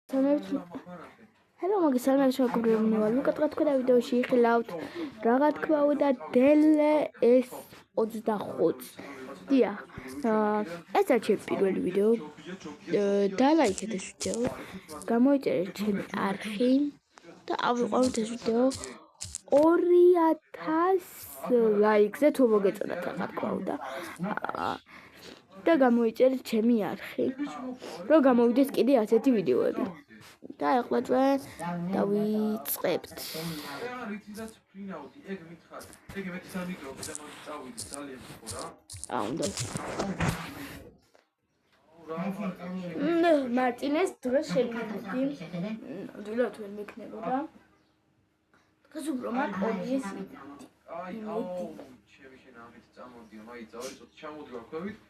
Hello, მოგესალმებით მეგობრებო. ლუკა თქვა ვიდეოში ხილავთ რაღა თქვა და დელე ეს 25. დიახ. ეს არის ჩემი პირველი ვიდეო. დალაიქეთ ეს ვიდეო. გამოიწერეთ ჩემი არხი და ავიყვანოთ ეს ვიდეო 2000 ლაიქზე თუ მოგეწონათ რაღაცა თქვა და გამოიწერეთ ჩემი არხი. რომ გამოვიდეს კიდე ასეთი ვიდეოები. და ახლა ჩვენ დავიწყებთ. მარტინეს დროს შევიდოდი. დილოთ ვერ მეკნებოდა. დღეს უფრო მაგ ოდიეს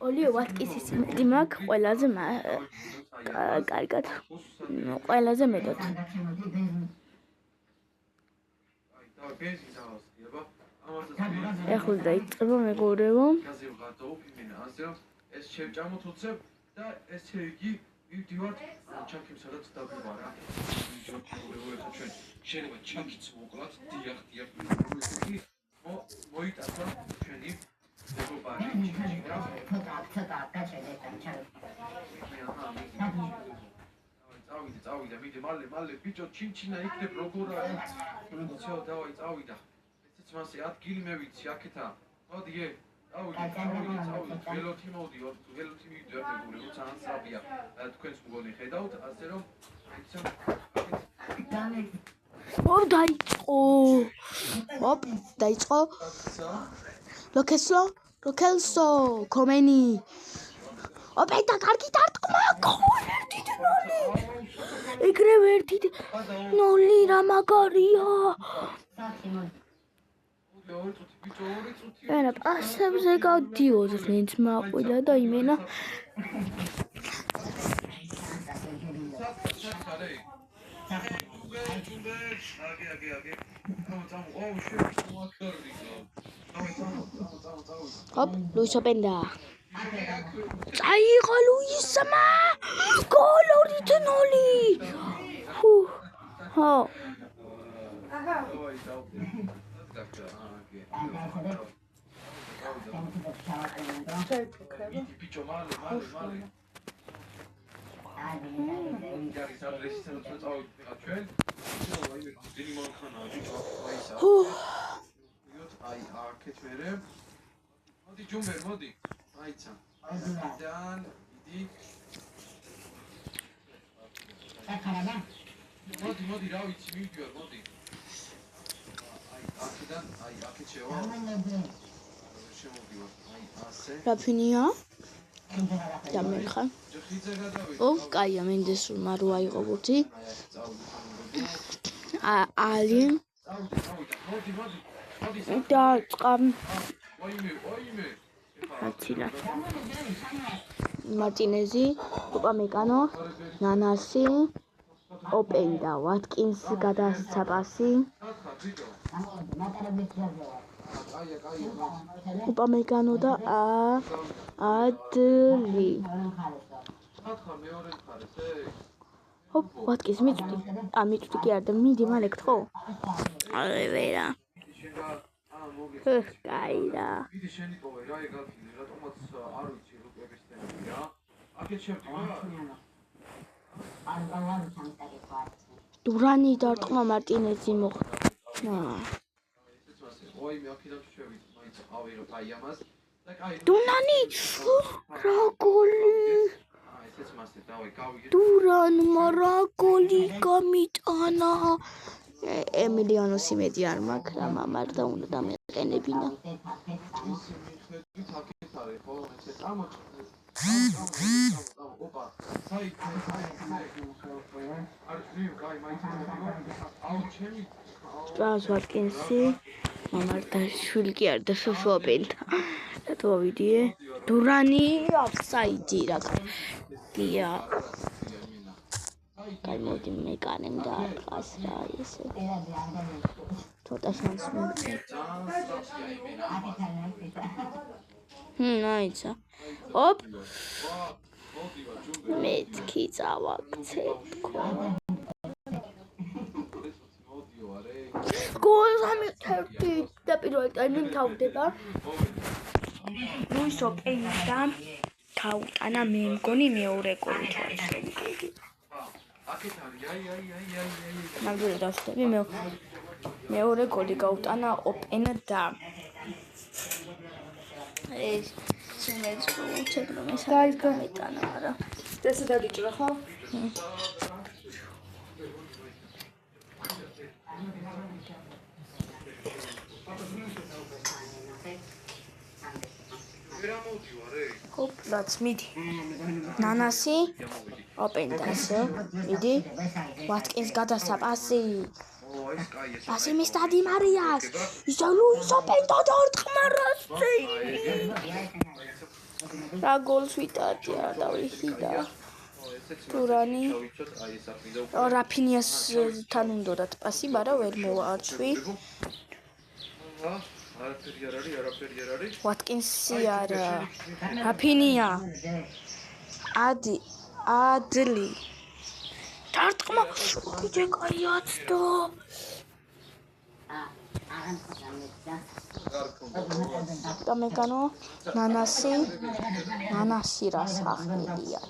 Olio ვატკისის იმედი მაქვს ყველაზე კარგად. ყველაზე მეტად. ახლა დაიწყება მეგობრებო. ეს შევჭამოთ უცებ და ესე იგი ვიდივართ ჩაკიმ სადაც დაგვიბარა. შეიძლება ჩაკიც მოკლათ დიახ. მოიტაცა ჩვენი მეგობარი ჩიჩიკა. წავიდა, მიდი მალე ბიჭო ჩინჩინა იქნებ როგორ არის. всё, давай წავიდა. ესეც მასე ადგილი მე ვიცი აქეთა. მოდი წავიდა. ველოთი მოვდივარ, ველოთი მივიდივარ მეგობრებო, ძალიან სწრაფია. თქვენს მგონი ხედავთ, ასე რომ დაიწყო. ლოკელსო, კომენი. ოპეიტა კარგი დარტყმა, ერთი ნოლი. ეგრევე ერთი ნოლი რა მაგარია. ენა პასებზე გავდიოდ ვინც მაყვილა და იმენა. Hop, Luis Openda. Წაიღო ლუისმა. გოლორი თნოლი. ჰო. მოდი ჯუმბერ, მოდი. აიცა. დან იდი. მოდი, რა ვიცი, მივიდივარ, მოდი. აქედან, აქეთ შევა. შემოვიდივარ. ასე. რაფინია? დამერხა. კაია, მენდესულმა რო აიღო ბურთი. ალი. და წყამ. ოიმე. აცილა. მარტინეზი, უპამეკანო, ნანასი, ოპენდა, ვატკინს გადაასცა პასი. უპამეკანო და ადლი. ჰოპ, ვატკინს მიწვდი კი არ და მიდი მალე გთხოვ. ვერა. კაირა. დიდი შენი ყოვე რა ეგალფინე რატომაც არ ვიცი რუკების თემია. აქეთ შევდივარ. დურანი დარტყმა მარტინეზი მოხდა. ოიმე აქედან შევიდ, მაინც ავიღებ აი ამას. და კაი. დუნანი რა გოლი. ესეც მასე დავაი გავიგე. დურანმა რა გოლი გამიტანა. ემილიანოს იმედი არ მაქვს რა მამარ და უნდა დამეყენებინა. ოპა, საი. ტრანს ვატკინსი მამართა შვილი კი არ და ფეფოპენთა. რატო ავიდიე? დურანი აფსაიდი რა. დია. კაი მოდი მეკანემ და არყას რა ესე. ცოტა შანსი მოგწე. აიცა. ოპ. მეთქი წავაქცევ თქო. გოლს 1 და პირველი ტაიმი თავდება. ლუის ოპეიდან გაუტანა მე მგონი მეორე გოლი ჩაიშოვი. მაგდური დავშვები მეორე გოლი გაუტანა ოპენა და ეს შემეძლო გაიტანა არა. ესე დაგიჭრა ხო? Hopla, მიდი. ნანასი ოპენდას. მიდი. ვატკინს გადასცა პასი. პასი მისცა დი მარიას. ისე ლუის ოპენდა დარტყმარას. რა გოლს ვიტარდია დავრიხიდა. ტურანი. რაფინიასთან უნდათ პასი, მაგრამ ვერ მოვარჩვი. ვატკინსი არა. რაფინია. ადლი. დარტყმა. კიდე კაიაცდო. დამეკანო ნანასი რა სახელია.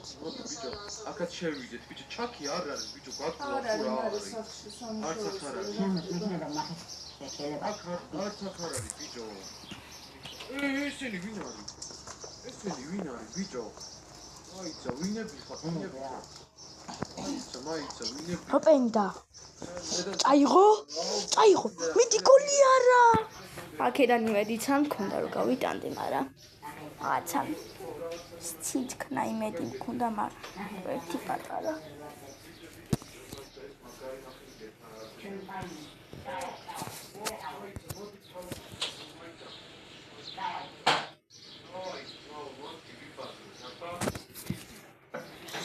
აკაც შევიდეთ, ბიჭო, ჩაკი არ არის, ბიჭო, გაკვლა რა არის. არც ახარ არის. არც ახარ არის, ბიჭო. ესენი ვინ არის? ესენი ვინ არის, ბიჭო? მაიცა, ვინები ხარ, ვინები ხარ? მაიცა, ვინები? ოპენდა. წაიღო. მიდი გოლი არა. აქედან იმედიც არ მქონდა რომ გავიტანდი, მაგრამ რაღაცა სცითქნა იმედი მქონდა, მაგრამ ერთი პატარა.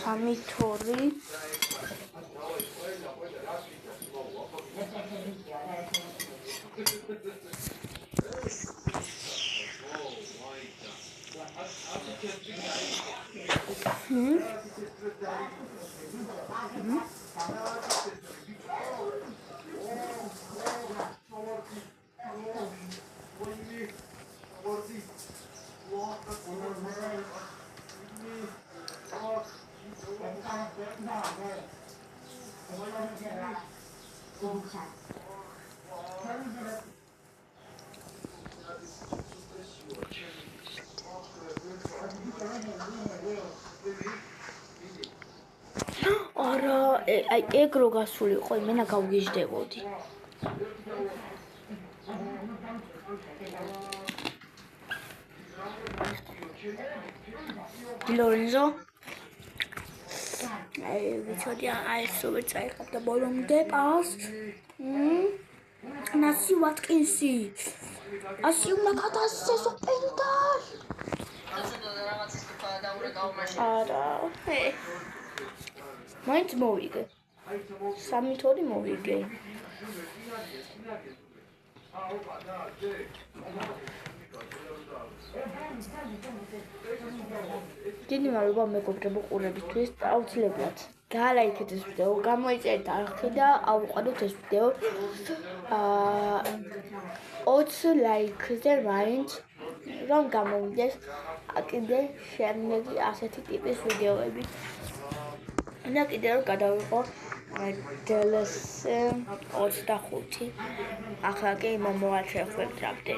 სამი თორი არა, აი ეგ რო გასულიყო, იმენა გავგიჟდებოდი. ლორენზო ვიცოდი აი სულ წაიღებდა ბოლომდე პას. ნასი ვატკინსი. ასი უნდა გადასცეს ოპენდა. არა. მაინც მოვიგე. სამი თორი მოვიგე. დიდი მადლობა მეგობრებო ყურებისთვის. აუცილებლად გაალაიქეთ ეს ვიდეო, გამოიწერეთ არხი და ავუყადოთ ეს ვიდეო 20 ლაიქზე მაინც რომ გამოვიდეს კიდე შემდეგი ასეთი ტიპის ვიდეოები. და კიდე რომ გადავიყო DLC 25. ახლა კი მომავალ შეხვედრამდე.